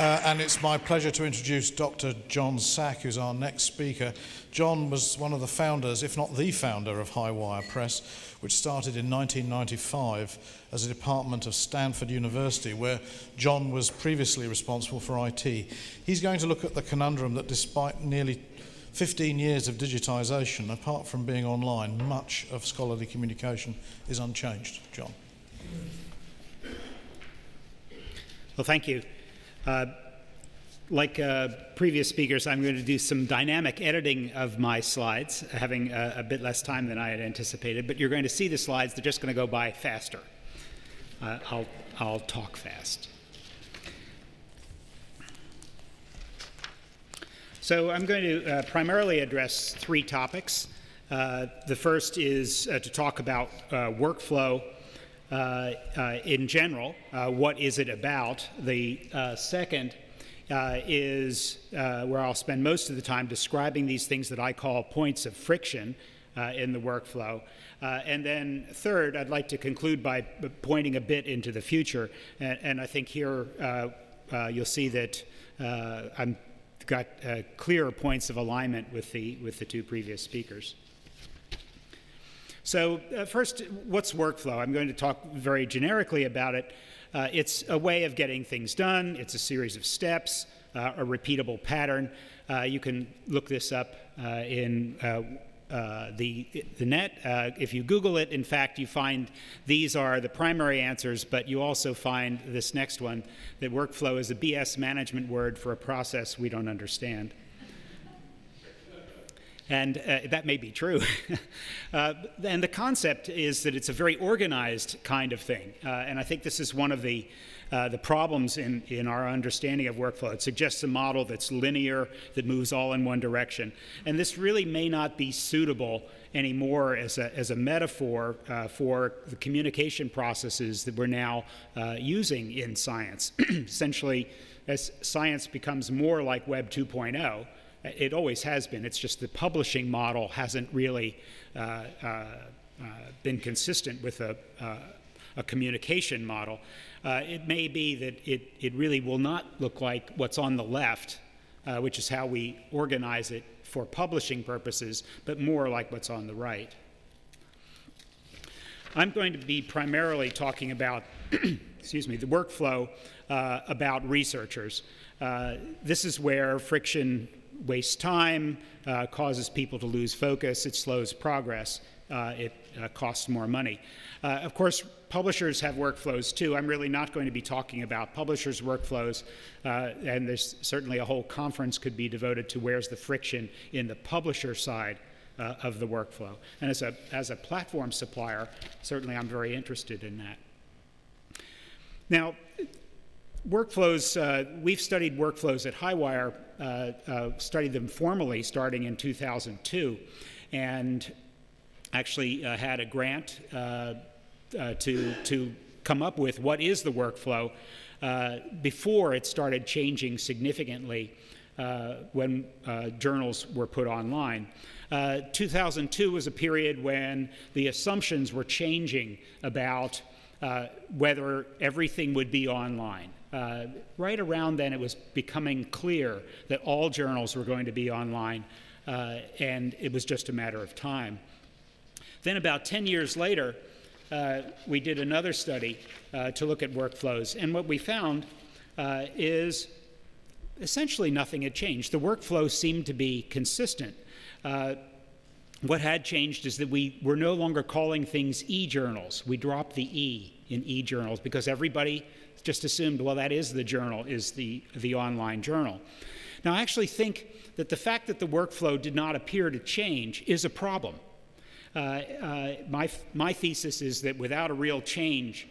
And it's my pleasure to introduce Dr. John Sack, who's our next speaker. John was one of the founders, if not the founder, of Highwire Press, which started in 1995 as a department of Stanford University, where John was previously responsible for IT. He's going to look at the conundrum that despite nearly 15 years of digitization, apart from being online, much of scholarly communication is unchanged. John. Well, thank you. Like previous speakers, I'm going to do some dynamic editing of my slides, having a bit less time than I had anticipated, but you're going to see the slides. They're just going to go by faster. I'll talk fast. So I'm going to primarily address three topics. The first is to talk about workflow in general. What is it about? The second is where I'll spend most of the time describing these things that I call points of friction in the workflow. And then third, I'd like to conclude by pointing a bit into the future. And I think here you'll see that I've got clear points of alignment with the two previous speakers. So first, what's workflow? I'm going to talk very generically about it. It's a way of getting things done. It's a series of steps, a repeatable pattern. You can look this up in the net. If you Google it, in fact, you find these are the primary answers, but you also find this next one, that workflow is a BS management word for a process we don't understand. And that may be true. And the concept is that it's a very organized kind of thing. And I think this is one of the problems in our understanding of workflow. It suggests a model that's linear, that moves all in one direction. And this really may not be suitable anymore as a metaphor for the communication processes that we're now using in science. Essentially, as science becomes more like Web 2.0, it always has been. It's just the publishing model hasn't really been consistent with a communication model. It may be that it really will not look like what's on the left, which is how we organize it for publishing purposes, but more like what's on the right. I'm going to be primarily talking about, excuse me, the workflow about researchers. This is where friction wastes time, causes people to lose focus, it slows progress, it costs more money. Of course, publishers have workflows too. I'm really not going to be talking about publishers' workflows, and there's certainly a whole conference could be devoted to where's the friction in the publisher side of the workflow. And as a platform supplier, certainly I'm very interested in that. Now, workflows, we've studied workflows at Highwire, studied them formally starting in 2002, and actually had a grant to come up with what is the workflow before it started changing significantly when journals were put online. 2002 was a period when the assumptions were changing about whether everything would be online. Right around then, it was becoming clear that all journals were going to be online, and it was just a matter of time. Then about 10 years later, we did another study to look at workflows, and what we found is essentially nothing had changed. The workflow seemed to be consistent. What had changed is that we were no longer calling things e-journals. We dropped the E in e-journals because everybody just assumed, well, that is the journal, is the online journal. Now, I actually think that the fact that the workflow did not appear to change is a problem. My thesis is that without a real change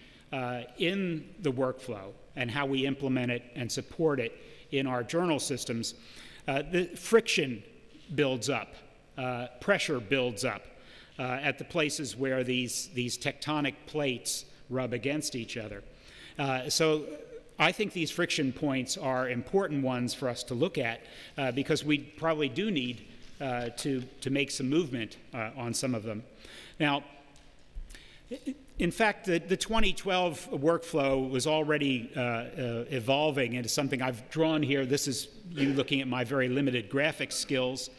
in the workflow and how we implement it and support it in our journal systems, the friction builds up, pressure builds up at the places where these tectonic plates rub against each other. So I think these friction points are important ones for us to look at because we probably do need to make some movement on some of them. Now, In fact, the 2012 workflow was already evolving into something I've drawn here. This is you looking at my very limited graphic skills,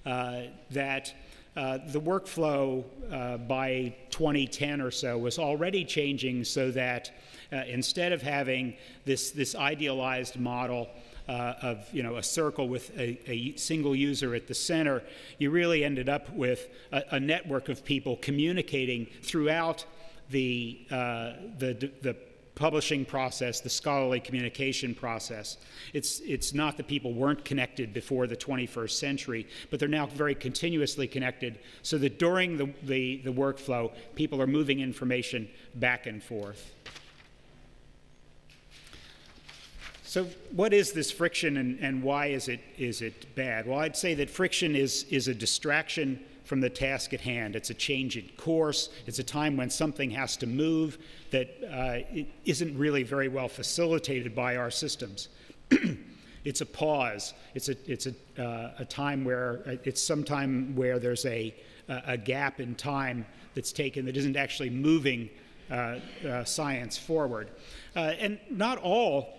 that the workflow by 2010 or so was already changing so that instead of having this idealized model of a circle with a single user at the center, you really ended up with a network of people communicating throughout the publishing process, the scholarly communication process. It's not that people weren't connected before the 21st century, but they're now very continuously connected so that during the workflow, people are moving information back and forth. So what is this friction and why is it bad? Well, I'd say that friction is a distraction from the task at hand. It's a change in course. It's a time when something has to move that it isn't really very well facilitated by our systems. It's a pause. It's a time where it's some time where there's a gap in time that's taken that isn't actually moving science forward. And not all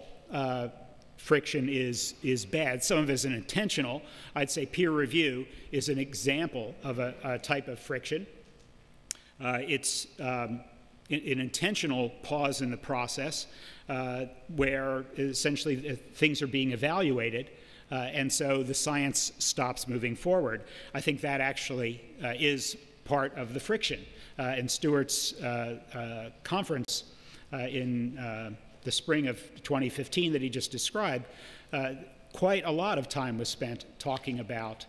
friction is bad. Some of it is intentional. I'd say peer review is an example of a type of friction. It's an intentional pause in the process where essentially things are being evaluated, and so the science stops moving forward. I think that actually is part of the friction. In Stewart's conference in the spring of 2015 that he just described, quite a lot of time was spent talking about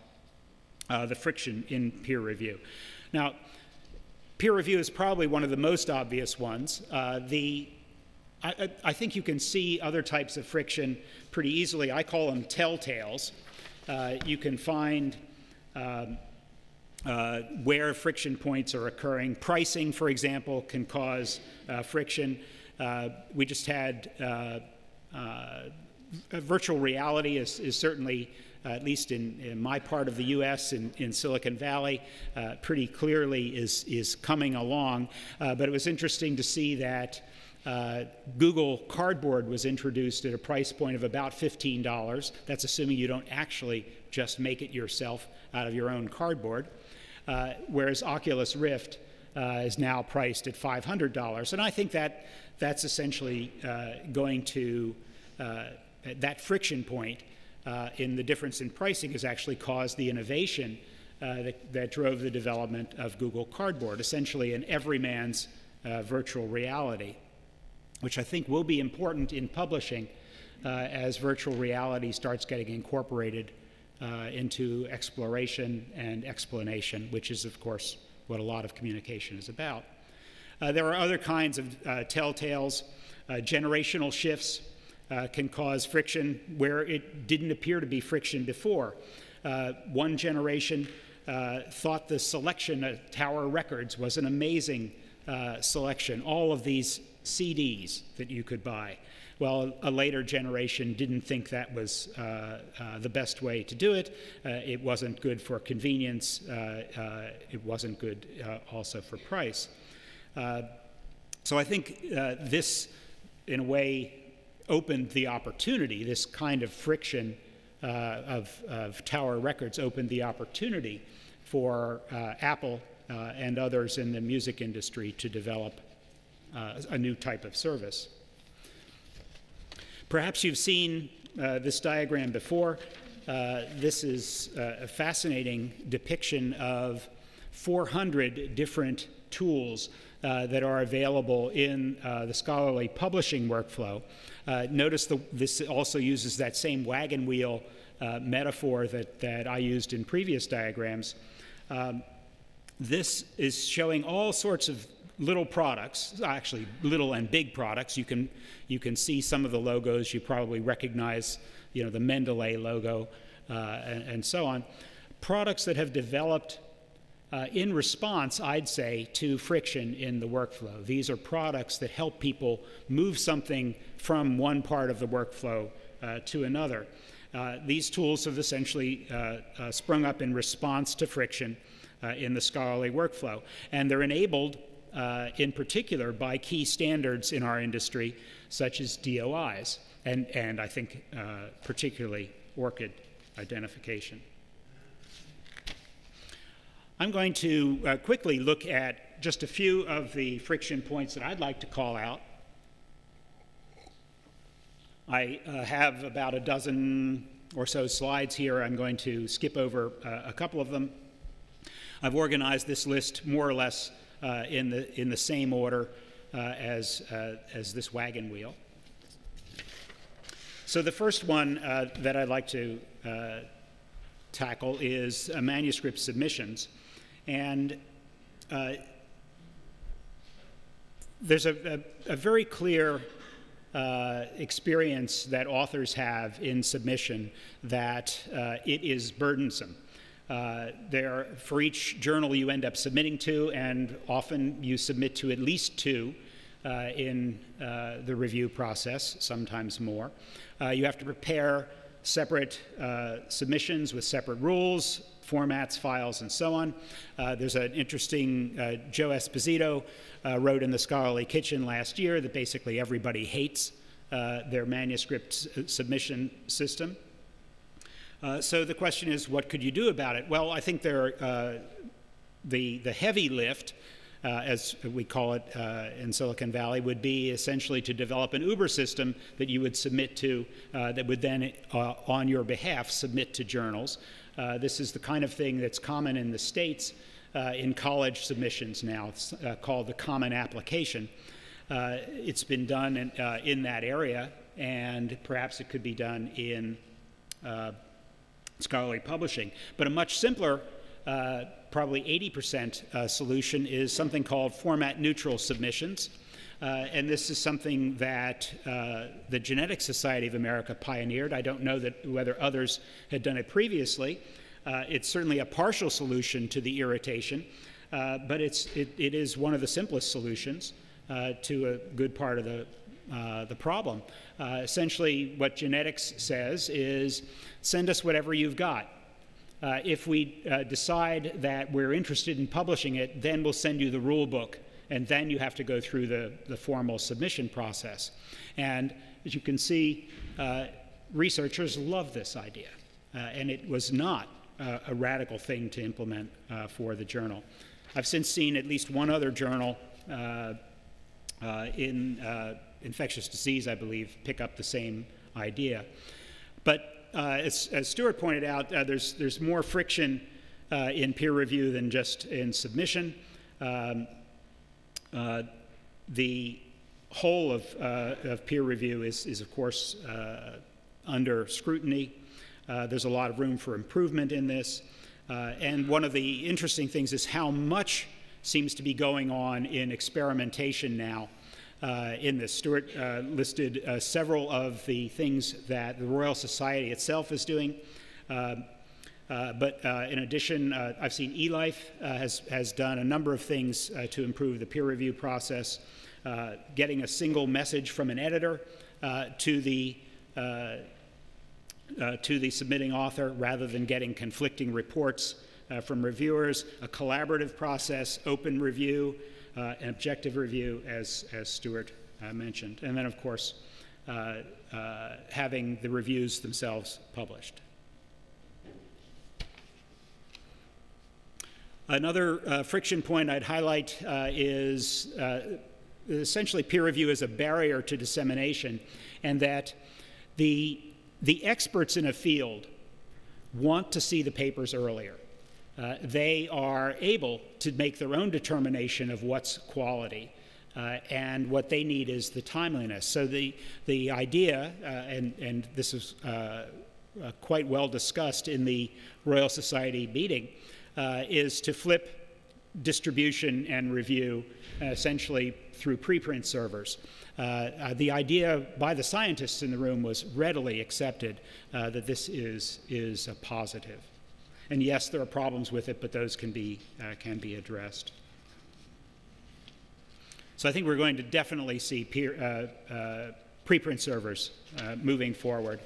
the friction in peer review. Now, peer review is probably one of the most obvious ones. I think you can see other types of friction pretty easily. I call them telltales. You can find where friction points are occurring. Pricing, for example, can cause friction. We just had virtual reality is certainly, at least in my part of the US, in Silicon Valley, pretty clearly is coming along. But it was interesting to see that Google Cardboard was introduced at a price point of about $15. That's assuming you don't actually just make it yourself out of your own cardboard, whereas Oculus Rift is now priced at $500. And I think that's essentially going to, that friction point in the difference in pricing has actually caused the innovation that drove the development of Google Cardboard, essentially an everyman's virtual reality, which I think will be important in publishing as virtual reality starts getting incorporated into exploration and explanation, which is, of course, what a lot of communication is about. There are other kinds of telltales. Generational shifts can cause friction where it didn't appear to be friction before. One generation thought the selection at Tower Records was an amazing selection, all of these CDs that you could buy. Well, a later generation didn't think that was the best way to do it. It wasn't good for convenience. It wasn't good also for price. So I think this, in a way, opened the opportunity. This kind of friction of Tower Records opened the opportunity for Apple and others in the music industry to develop a new type of service. Perhaps you've seen this diagram before. This is a fascinating depiction of 400 different tools that are available in the scholarly publishing workflow. Notice this also uses that same wagon wheel metaphor that I used in previous diagrams. This is showing all sorts of little products, actually little and big products. You can see some of the logos. You probably recognize, the Mendeley logo and so on. Products that have developed in response, I'd say, to friction in the workflow. These are products that help people move something from one part of the workflow to another. These tools have essentially sprung up in response to friction in the scholarly workflow, and they're enabled in particular by key standards in our industry, such as DOIs, and I think particularly ORCID identification. I'm going to quickly look at just a few of the friction points that I'd like to call out. I have about a dozen or so slides here. I'm going to skip over a couple of them. I've organized this list more or less in the same order as this wagon wheel. So the first one that I'd like to tackle is manuscript submissions. And there's a very clear experience that authors have in submission that it is burdensome. For each journal you end up submitting to, and often you submit to at least 2 in the review process, sometimes more, you have to prepare separate submissions with separate rules, formats, files, and so on. There's an interesting, Joe Esposito wrote in the Scholarly Kitchen last year that basically everybody hates their manuscript submission system. So the question is, what could you do about it? Well, I think the heavy lift, as we call it in Silicon Valley, would be essentially to develop an Uber system that you would submit to, that would then, on your behalf, submit to journals. This is the kind of thing that's common in the States in college submissions now. It's called the Common Application. It's been done in that area, and perhaps it could be done in scholarly publishing. But a much simpler, probably 80% solution is something called format-neutral submissions. And this is something that the Genetics Society of America pioneered. I don't know whether others had done it previously. It's certainly a partial solution to the irritation, but it is one of the simplest solutions to a good part of the problem. Essentially, what genetics says is, send us whatever you've got. If we decide that we're interested in publishing it, then we'll send you the rule book, and then you have to go through the formal submission process. And as you can see, researchers love this idea, and it was not a radical thing to implement for the journal. I've since seen at least one other journal in infectious disease, I believe, pick up the same idea. But as Stuart pointed out, there's more friction in peer review than just in submission. The whole of peer review is of course, under scrutiny. There's a lot of room for improvement in this. And one of the interesting things is how much seems to be going on in experimentation now in this. Stuart listed several of the things that the Royal Society itself is doing. But in addition, I've seen eLife has done a number of things to improve the peer review process, getting a single message from an editor to the submitting author rather than getting conflicting reports from reviewers, a collaborative process, open review, an objective review, as Stuart mentioned, and then, of course, having the reviews themselves published. Another friction point I'd highlight is essentially peer review is a barrier to dissemination, and that the experts in a field want to see the papers earlier. They are able to make their own determination of what's quality, and what they need is the timeliness. So the idea, and this is quite well discussed in the Royal Society meeting, is to flip distribution and review essentially through preprint servers. The idea by the scientists in the room was readily accepted that this is a positive. And yes, there are problems with it, but those can be addressed. So I think we're going to definitely see preprint servers moving forward.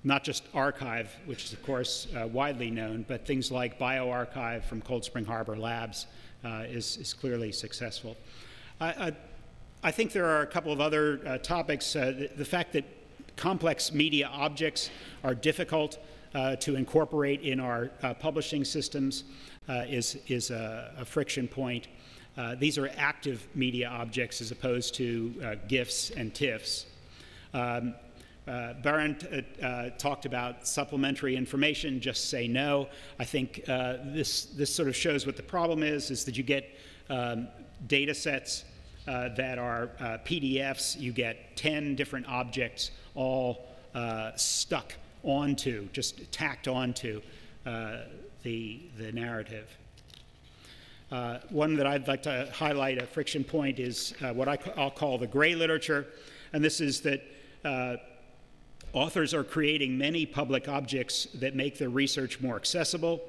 Not just arXiv, which is of course widely known, but things like bioRxiv from Cold Spring Harbor Labs is clearly successful. I think there are a couple of other topics. The fact that complex media objects are difficult to incorporate in our publishing systems is a friction point. These are active media objects as opposed to GIFs and TIFFs. Barend talked about supplementary information, just say no. I think this sort of shows what the problem is that you get data sets that are PDFs. You get 10 different objects all stuck onto, just tacked onto the narrative. One that I'd like to highlight, a friction point, is what I'll call the gray literature. And this is that authors are creating many public objects that make their research more accessible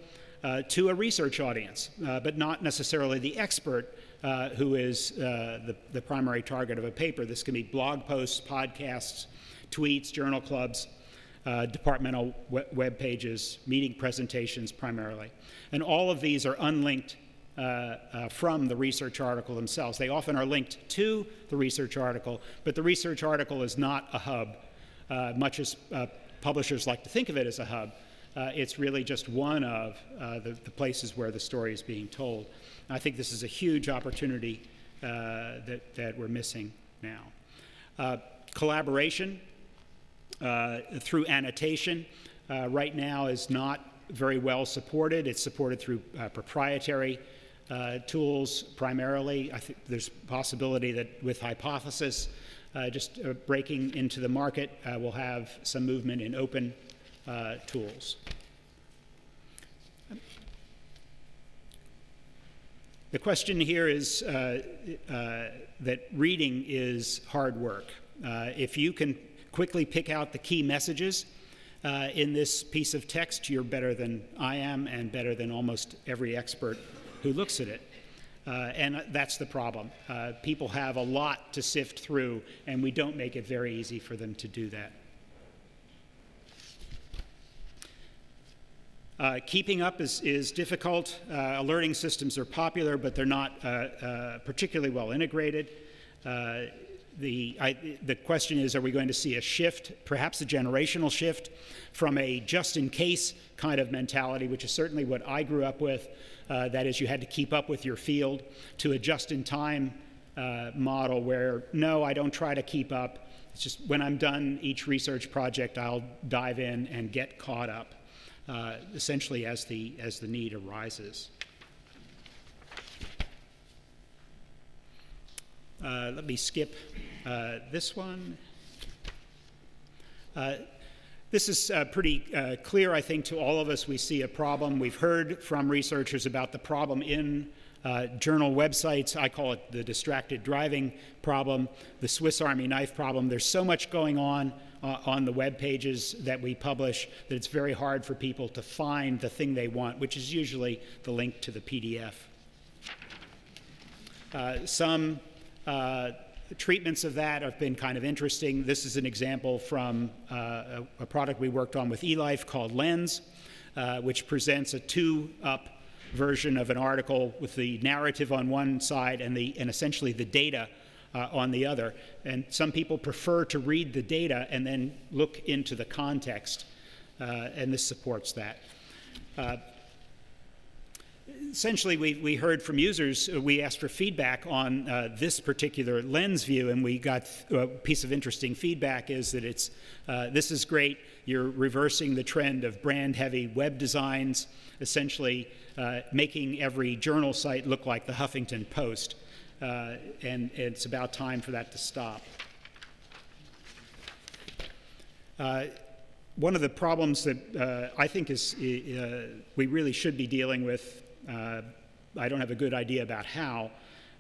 to a research audience, but not necessarily the expert who is the primary target of a paper. This can be blog posts, podcasts, tweets, journal clubs, departmental web pages, meeting presentations primarily. And all of these are unlinked from the research article themselves. They often are linked to the research article, but the research article is not a hub, much as publishers like to think of it as a hub. It's really just one of the places where the story is being told. I think this is a huge opportunity that we're missing now. Collaboration through annotation right now is not very well supported. It's supported through proprietary tools primarily. I think there's a possibility that with Hypothesis just breaking into the market, we'll have some movement in open tools. The question here is that reading is hard work. If you can quickly pick out the key messages in this piece of text, you're better than I am and better than almost every expert who looks at it. And that's the problem. People have a lot to sift through, and we don't make it very easy for them to do that. Keeping up is difficult. Alerting systems are popular, but they're not particularly well integrated. The question is, are we going to see a shift, perhaps a generational shift, from a just-in-case kind of mentality, which is certainly what I grew up with, that is, you had to keep up with your field, to a just-in-time model where, no, I don't try to keep up. It's just when I'm done each research project, I'll dive in and get caught up, essentially as the need arises. Let me skip this one. This is pretty clear, I think, to all of us. We see a problem. We've heard from researchers about the problem in journal websites. I call it the distracted driving problem, the Swiss Army knife problem. There's so much going on the web pages that we publish that it's very hard for people to find the thing they want, which is usually the link to the PDF. Some treatments of that have been kind of interesting. This is an example from a product we worked on with eLife called Lens, which presents a two-up version of an article with the narrative on one side and essentially the data on the other. And some people prefer to read the data and then look into the context, and this supports that. Essentially, we heard from users, we asked for feedback on this particular Lens view, and we got a piece of interesting feedback is that it's, this is great, you're reversing the trend of brand-heavy web designs, essentially making every journal site look like the Huffington Post, and it's about time for that to stop. One of the problems that I think is we really should be dealing with, I don't have a good idea about how,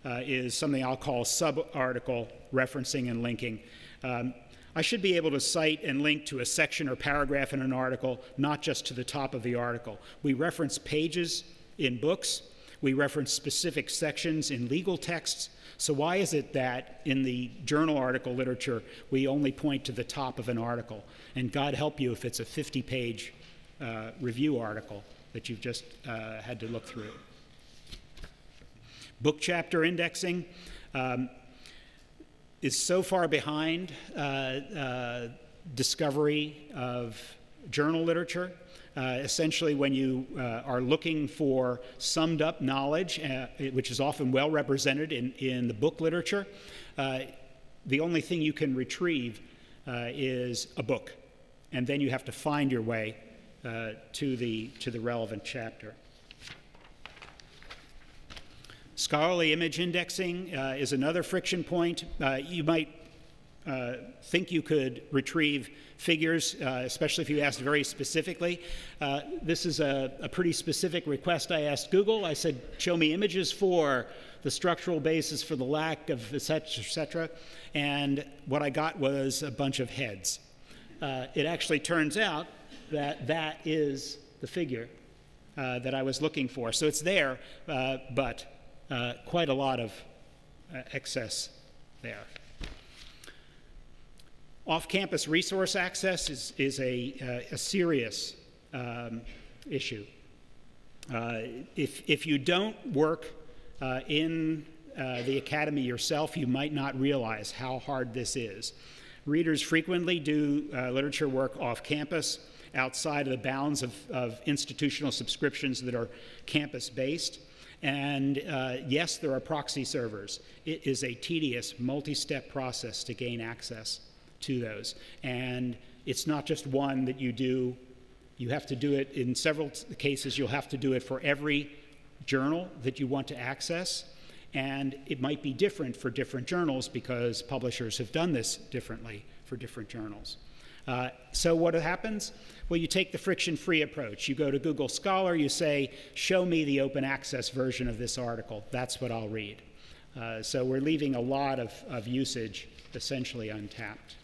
is something I'll call sub-article referencing and linking. I should be able to cite and link to a section or paragraph in an article, not just to the top of the article. We reference pages in books. We reference specific sections in legal texts. So why is it that in the journal article literature, we only point to the top of an article? And God help you if it's a 50-page review article that you've just had to look through. Book chapter indexing is so far behind discovery of journal literature. Essentially, when you are looking for summed up knowledge, which is often well represented in the book literature, the only thing you can retrieve is a book. And then you have to find your way to the relevant chapter. Scholarly image indexing is another friction point. You might think you could retrieve figures, especially if you asked very specifically. This is a pretty specific request I asked Google. I said, show me images for the structural basis for the lack of et cetera, and what I got was a bunch of heads. It actually turns out that that is the figure that I was looking for. So it's there, but quite a lot of excess there. Off-campus resource access is a serious issue. If you don't work in the academy yourself, you might not realize how hard this is. Readers frequently do literature work off-campus, outside of the bounds of institutional subscriptions that are campus-based. And yes, there are proxy servers. It is a tedious, multi-step process to gain access to those. And it's not just one that you do. You have to do it in several cases. You'll have to do it for every journal that you want to access. And it might be different for different journals because publishers have done this differently for different journals. So what happens? Well, you take the friction-free approach. You go to Google Scholar, you say, show me the open access version of this article. That's what I'll read. So we're leaving a lot of usage essentially untapped.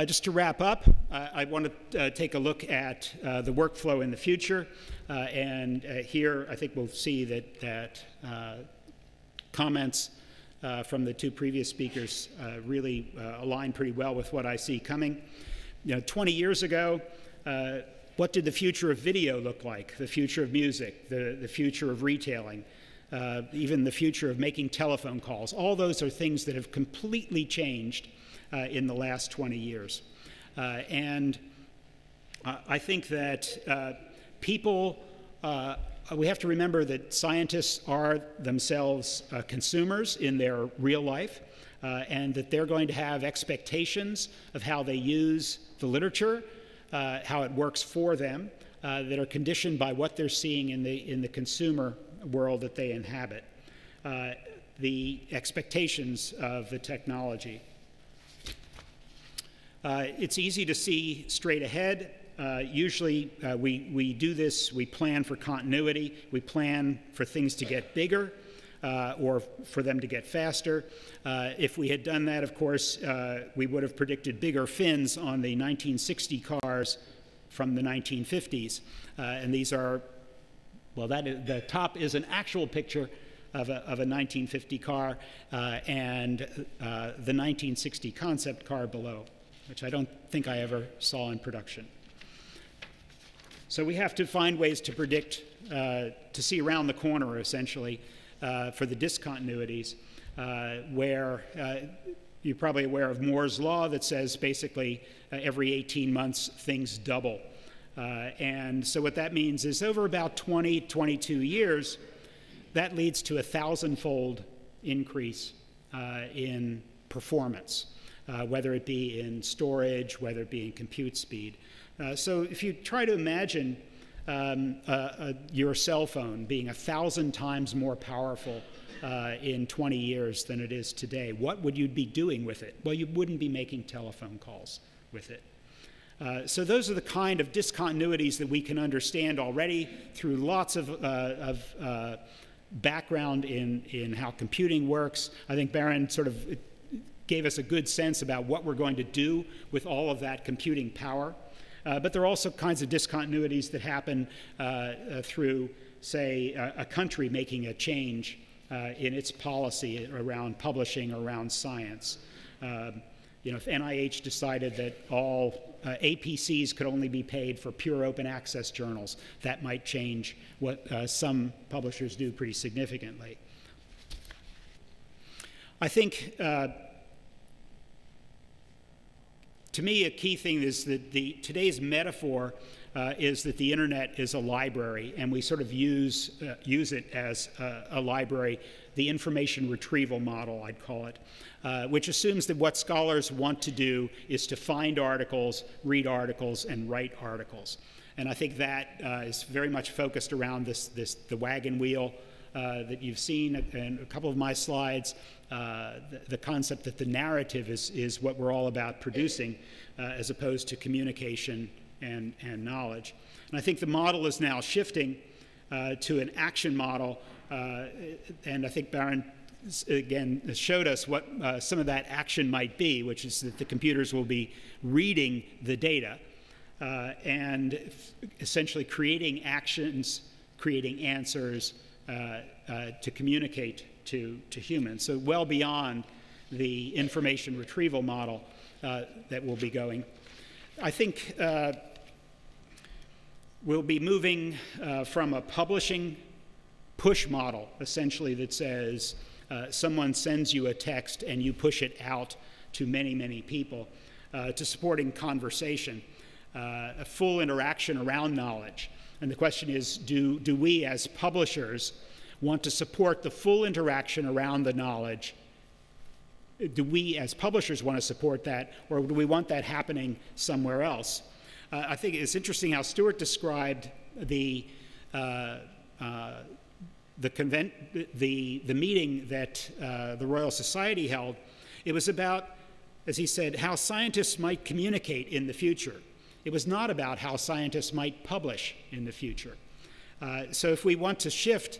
Just to wrap up, I want to take a look at the workflow in the future. And here, I think we'll see that comments from the two previous speakers really align pretty well with what I see coming. 20 years ago, what did the future of video look like? The future of music, the future of retailing, even the future of making telephone calls. All those are things that have completely changed in the last 20 years. And I think that people, we have to remember that scientists are themselves consumers in their real life, and that they're going to have expectations of how they use the literature, how it works for them, that are conditioned by what they're seeing in the consumer world that they inhabit, the expectations of the technology. It's easy to see straight ahead. Usually we do this, we plan for continuity, we plan for things to get bigger or for them to get faster. If we had done that, of course, we would have predicted bigger fins on the 1960 cars from the 1950s. And these are, well, the top is an actual picture of a 1950 car and the 1960 concept car below, which I don't think I ever saw in production. So we have to find ways to predict, to see around the corner, essentially, for the discontinuities, where you're probably aware of Moore's law that says basically every 18 months things double. And so what that means is over about 20, 22 years, that leads to a 1,000-fold increase in performance, whether it be in storage, whether it be in compute speed. So if you try to imagine your cell phone being 1,000 times more powerful in 20 years than it is today, what would you be doing with it? Well, you wouldn't be making telephone calls with it. So those are the kind of discontinuities that we can understand already through lots of background in how computing works. I think Baron sort of gave us a good sense about what we're going to do with all of that computing power. But there are also kinds of discontinuities that happen through, say, a country making a change in its policy around publishing, around science. You know, if NIH decided that all APCs could only be paid for pure open access journals, that might change what some publishers do pretty significantly. I think, to me, a key thing is that today's metaphor is that the internet is a library, and we sort of use it as a library, the information retrieval model, I'd call it, which assumes that what scholars want to do is to find articles, read articles, and write articles. And I think that is very much focused around the wagon wheel that you've seen in a couple of my slides, the concept that the narrative is what we're all about producing, as opposed to communication and knowledge. And I think the model is now shifting to an action model, and I think Baron again showed us what some of that action might be, which is that the computers will be reading the data and essentially creating actions, creating answers to communicate to humans. So well beyond the information retrieval model that we'll be going. I think we'll be moving from a publishing push model, essentially, that says someone sends you a text and you push it out to many, many people, to supporting conversation, a full interaction around knowledge. And the question is, do we as publishers want to support the full interaction around the knowledge? Do we as publishers want to support that, or do we want that happening somewhere else? I think it's interesting how Stuart described the meeting that the Royal Society held. It was about, as he said, how scientists might communicate in the future. It was not about how scientists might publish in the future. So if we want to shift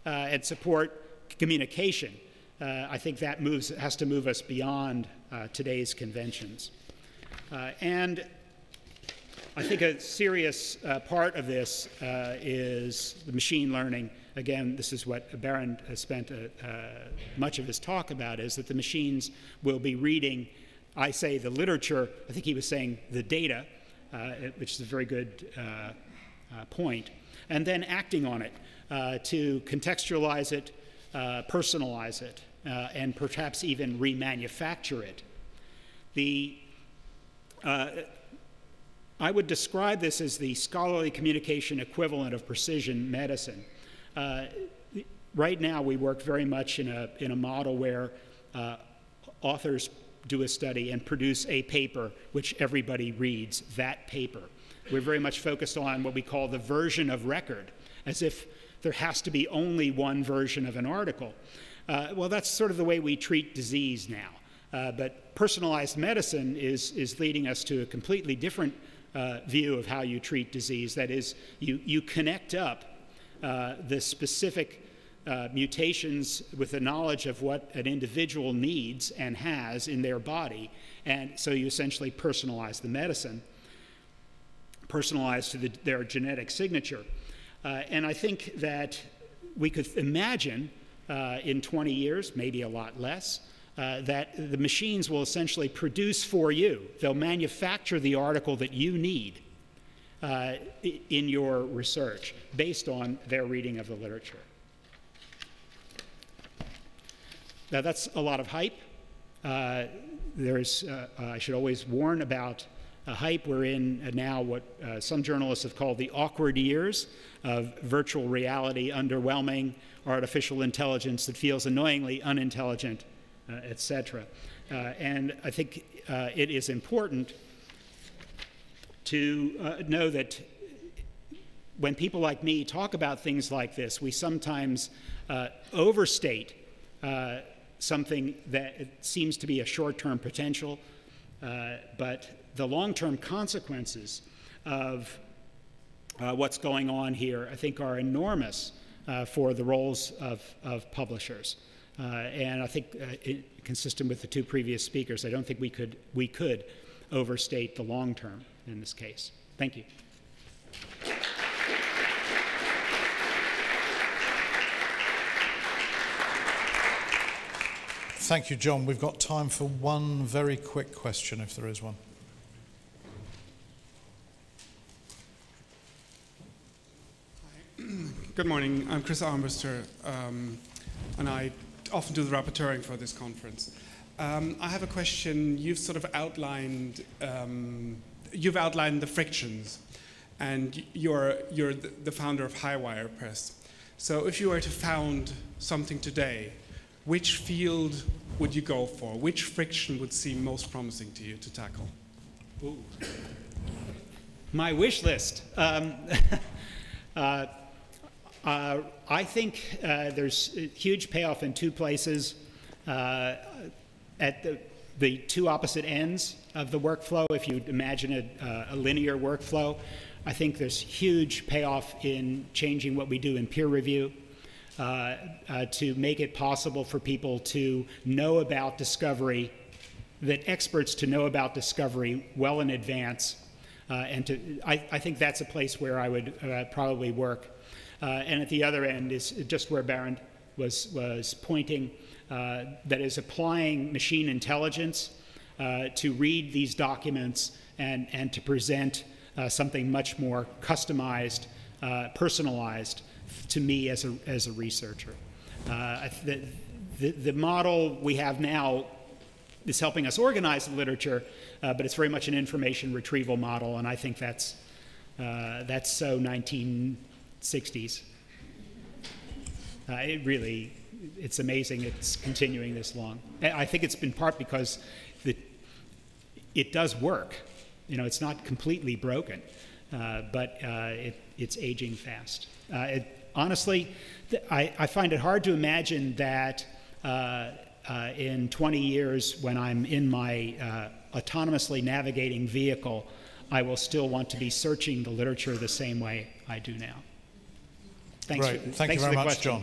and support communication, I think that has to move us beyond today's conventions. And I think a serious part of this is the machine learning. Again, this is what Baron has spent much of his talk about, is that the machines will be reading, I say the literature, I think he was saying the data, which is a very good point, and then acting on it to contextualize it, personalize it, and perhaps even remanufacture it. I would describe this as the scholarly communication equivalent of precision medicine. Right now, we work very much in a model where authors do a study and produce a paper which everybody reads, that paper. We're very much focused on what we call the version of record, as if there has to be only one version of an article. Well, that's sort of the way we treat disease now. But personalized medicine is leading us to a completely different view of how you treat disease. That is, you connect up the specific mutations with the knowledge of what an individual needs and has in their body, and so you essentially personalize the medicine, personalized to their genetic signature. And I think that we could imagine in 20 years, maybe a lot less, that the machines will essentially produce for you. They'll manufacture the article that you need in your research based on their reading of the literature. Now, that's a lot of hype. I should always warn about hype. We're in now what some journalists have called the awkward years of virtual reality, underwhelming, artificial intelligence that feels annoyingly unintelligent, etc. And I think it is important to know that when people like me talk about things like this, we sometimes overstate something that seems to be a short-term potential, but the long-term consequences of what's going on here, I think, are enormous for the roles of publishers. And I think, consistent with the two previous speakers, I don't think we could overstate the long term in this case. Thank you. Thank you, John. We've got time for one very quick question, if there is one. Good morning. I'm Chris Armbruster, and I often do the rapporteuring for this conference. I have a question. You've sort of outlined the frictions, and you're the founder of Highwire Press. So if you were to found something today, which field would you go for? Which friction would seem most promising to you to tackle? Ooh. My wish list. I think there's a huge payoff in two places. At the two opposite ends of the workflow, if you imagine a linear workflow, I think there's huge payoff in changing what we do in peer review to make it possible for people to know about discovery, that experts to know about discovery well in advance. I think that's a place where I would probably work. And at the other end is just where Bernd was pointing, that is applying machine intelligence to read these documents and to present something much more customized, personalized to me as a researcher. The model we have now is helping us organize the literature, but it's very much an information retrieval model, and I think that's so 1960s. It's amazing it's continuing this long. I think it's in part because it does work. You know, it's not completely broken, but it's aging fast. Honestly, I find it hard to imagine that in 20 years, when I'm in my autonomously navigating vehicle, I will still want to be searching the literature the same way I do now. Thanks Great. Thank you very much, John.